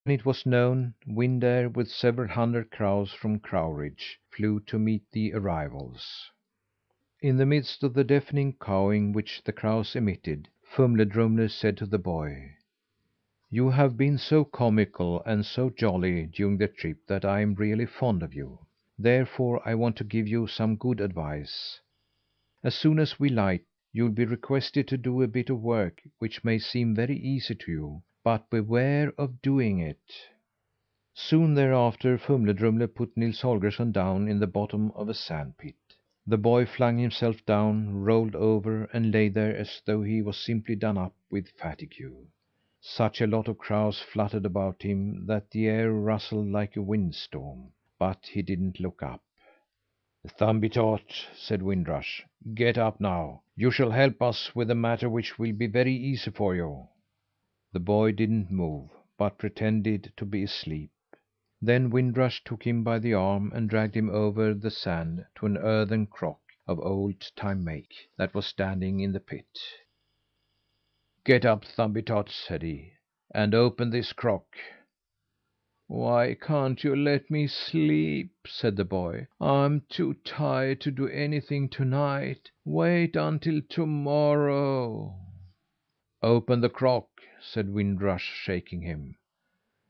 When it was known, Wind Air, with several hundred crows from Crowridge, flew to meet the arrivals. In the midst of the deafening cawing which the crows emitted, Fumle Drumle said to the boy: "You have been so comical and so jolly during the trip that I am really fond of you. Therefore I want to give you some good advice. As soon as we light, you'll be requested to do a bit of work which may seem very easy to you, but beware of doing it." Soon thereafter Fumle Drumle put Nils Holgersson down in the bottom of a sand pit. The boy flung himself down, rolled over, and lay there as though he was simply done up with fatigue. Such a lot of crows fluttered about him that the air rustled like a windstorm. But he didn't look up. "Thumbietot," said Wind Rush, "get up now! You shall help us with a matter which will be very easy for you." The boy didn't move, but pretended to be asleep. Then Wind Rush took him by the arm and dragged him over the sand to an earthen crock of old time make, that was standing in the pit. "Get up, Thumbietot," said he, "and open this crock." "Why can't you let me sleep?" said the boy. "I'm too tired to do anything to night. Wait until to morrow." "Open the crock," said Wind Rush, shaking him.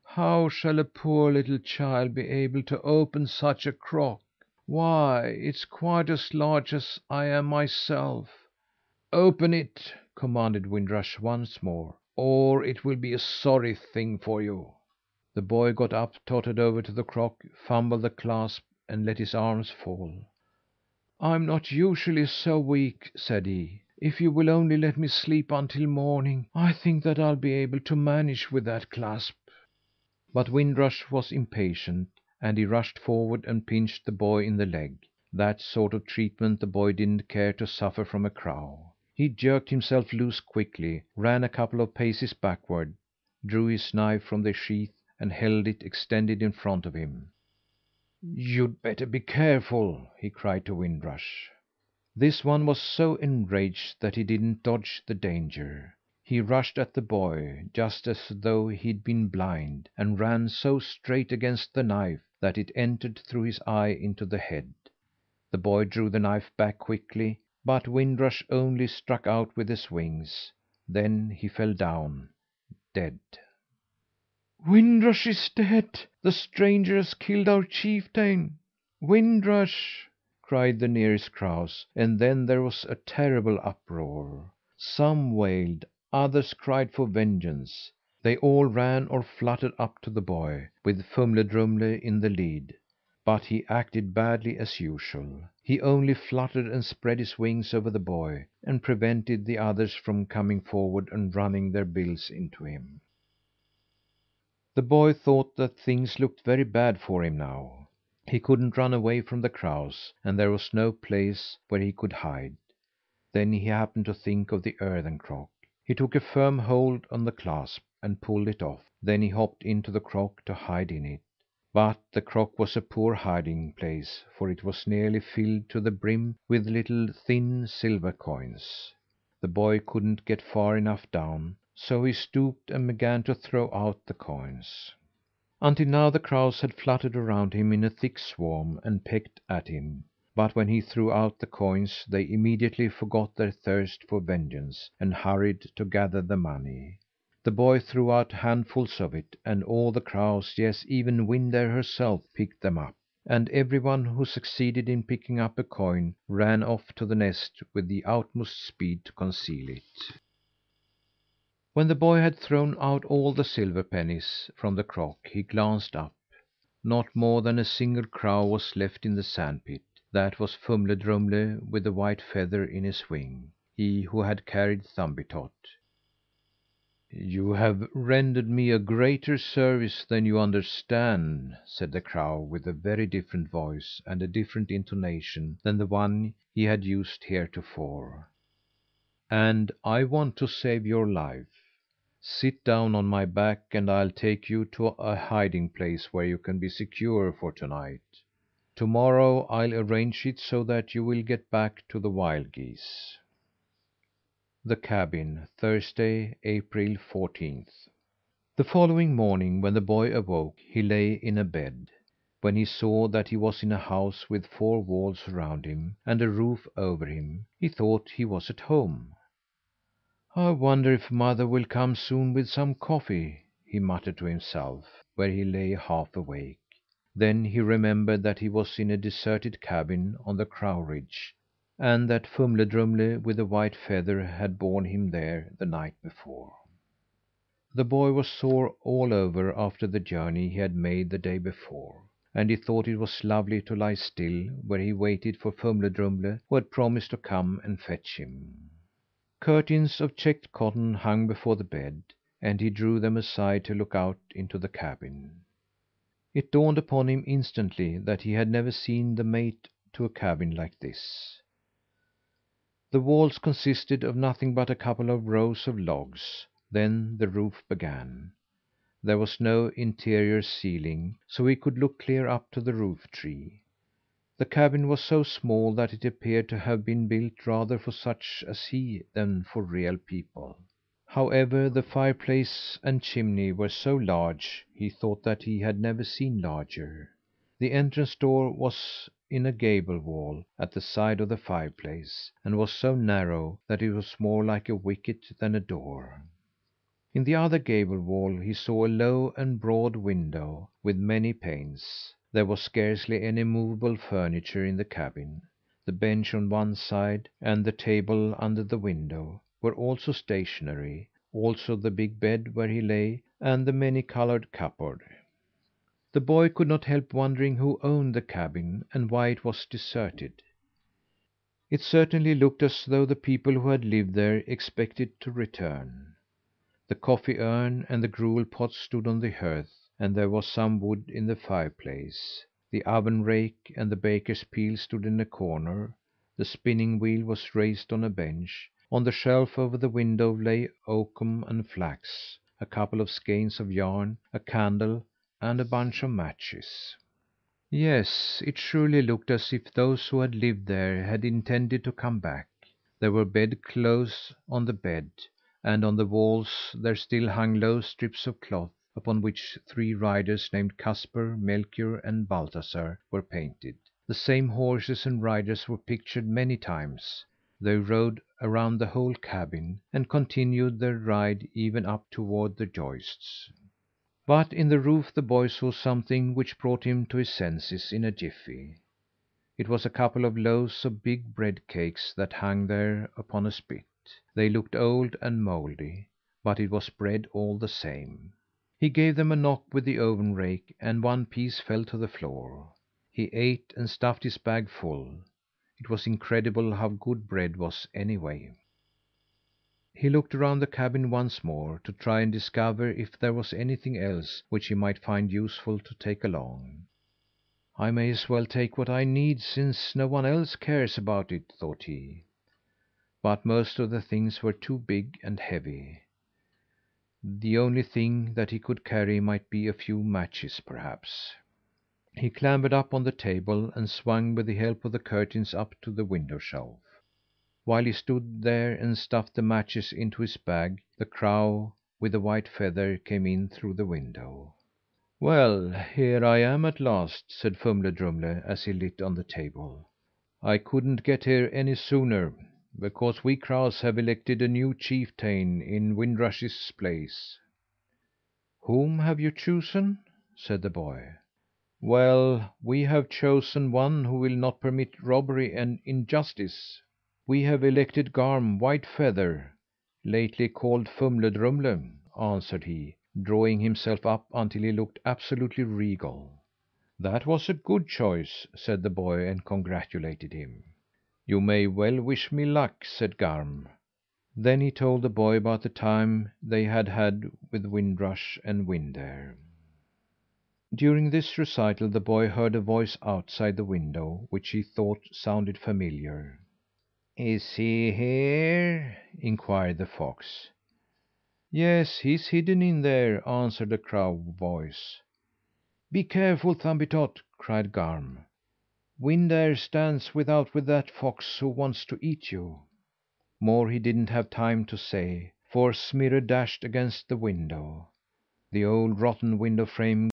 "How shall a poor little child be able to open such a crock? Why, it's quite as large as I am myself." "Open it!" commanded Wind Rush once more, "or it will be a sorry thing for you." The boy got up, tottered over to the crock, fumbled the clasp, and let his arms fall. "I'm not usually so weak," said he. "If you will only let me sleep until morning, I think that I'll be able to manage with that clasp." But Wind Rush was impatient, and he rushed forward and pinched the boy in the leg. That sort of treatment the boy didn't care to suffer from a crow. He jerked himself loose quickly, ran a couple of paces backward, drew his knife from the sheath, and held it extended in front of him. "You'd better be careful!" he cried to Wind Rush. This one was so enraged that he didn't dodge the danger. He rushed at the boy, just as though he'd been blind, and ran so straight against the knife that it entered through his eye into the head. The boy drew the knife back quickly, but Wind Rush only struck out with his wings. Then he fell down dead. "Wind Rush is dead! The stranger has killed our chieftain! Wind Rush!" cried the nearest crows, and then there was a terrible uproar. Some wailed, others cried for vengeance. They all ran or fluttered up to the boy, with Fumle Drumle in the lead. But he acted badly as usual. He only fluttered and spread his wings over the boy, and prevented the others from coming forward and running their bills into him. The boy thought that things looked very bad for him now. He couldn't run away from the crows, and there was no place where he could hide. Then he happened to think of the earthen crock. He took a firm hold on the clasp and pulled it off. Then he hopped into the crock to hide in it. But the crock was a poor hiding place, for it was nearly filled to the brim with little thin silver coins. The boy couldn't get far enough down, so he stooped and began to throw out the coins. Until now the crows had fluttered around him in a thick swarm and pecked at him. But when he threw out the coins, they immediately forgot their thirst for vengeance, and hurried to gather the money. The boy threw out handfuls of it, and all the crows, yes, even Wind Air herself, picked them up. And everyone who succeeded in picking up a coin ran off to the nest with the utmost speed to conceal it. When the boy had thrown out all the silver pennies from the crock, he glanced up. Not more than a single crow was left in the sand pit. That was Fumle Drumle with the white feather in his wing, he who had carried Thumbietot. "You have rendered me a greater service than you understand," said the crow with a very different voice and a different intonation than the one he had used heretofore. "And I want to save your life. Sit down on my back and I'll take you to a hiding place where you can be secure for to night. To morrow I'll arrange it so that you will get back to the wild geese." The cabin, Thursday, April 14th. The following morning, when the boy awoke, he lay in a bed. When he saw that he was in a house with four walls around him and a roof over him, he thought he was at home. "I wonder if mother will come soon with some coffee," he muttered to himself, where he lay half awake. Then he remembered that he was in a deserted cabin on the crow ridge, and that Fumle Drumle with the white feather had borne him there the night before. The boy was sore all over after the journey he had made the day before, and he thought it was lovely to lie still where he waited for Fumle Drumle, who had promised to come and fetch him. Curtains of checked cotton hung before the bed, and he drew them aside to look out into the cabin. It dawned upon him instantly that he had never seen the mate to a cabin like this. The walls consisted of nothing but a couple of rows of logs. Then the roof began. There was no interior ceiling, so he could look clear up to the roof tree. The cabin was so small that it appeared to have been built rather for such as he than for real people. However, the fireplace and chimney were so large, he thought that he had never seen larger. The entrance door was in a gable wall at the side of the fireplace, and was so narrow that it was more like a wicket than a door. In the other gable wall he saw a low and broad window with many panes. There was scarcely any movable furniture in the cabin. The bench on one side, and the table under the window, were also stationary; also the big bed where he lay, and the many coloured cupboard. The boy could not help wondering who owned the cabin, and why it was deserted. It certainly looked as though the people who had lived there expected to return. The coffee urn and the gruel pot stood on the hearth, and there was some wood in the fireplace. The oven rake and the baker's peel stood in a corner. The spinning wheel was raised on a bench. On the shelf over the window lay oakum and flax, a couple of skeins of yarn, a candle, and a bunch of matches. Yes, it surely looked as if those who had lived there had intended to come back. There were bed clothes on the bed, and on the walls there still hung low strips of cloth, upon which three riders named Kasper, Melchior, and Balthasar were painted. The same horses and riders were pictured many times. They rode around the whole cabin, and continued their ride even up toward the joists. But in the roof the boy saw something which brought him to his senses in a jiffy. It was a couple of loaves of big bread cakes that hung there upon a spit. They looked old and mouldy, but it was bread all the same. He gave them a knock with the oven rake, and one piece fell to the floor. He ate and stuffed his bag full. It was incredible how good bread was, anyway. He looked around the cabin once more, to try and discover if there was anything else which he might find useful to take along. "I may as well take what I need, since no one else cares about it," thought he. But most of the things were too big and heavy. The only thing that he could carry might be a few matches, perhaps. He clambered up on the table, and swung with the help of the curtains up to the window shelf. While he stood there and stuffed the matches into his bag, the crow with the white feather came in through the window. "Well, here I am at last," said Fumle Drumle as he lit on the table. "I couldn't get here any sooner, because we crows have elected a new chieftain in Wind Rush's place." "Whom have you chosen?" said the boy. "Well, we have chosen one who will not permit robbery and injustice. We have elected Garm Whitefeather, lately called Fumle Drumle," answered he, drawing himself up until he looked absolutely regal. "That was a good choice," said the boy, and congratulated him. "You may well wish me luck," said Garm. Then he told the boy about the time they had had with Wind Rush and Wind Air. During this recital the boy heard a voice outside the window which he thought sounded familiar. "Is he here?" inquired the fox. "Yes, he's hidden in there," answered a crow voice. "Be careful, Thumbietot!" cried Garm. "Wind Air stands without with that fox who wants to eat you." More he didn't have time to say, for Smirre dashed against the window. The old rotten window frame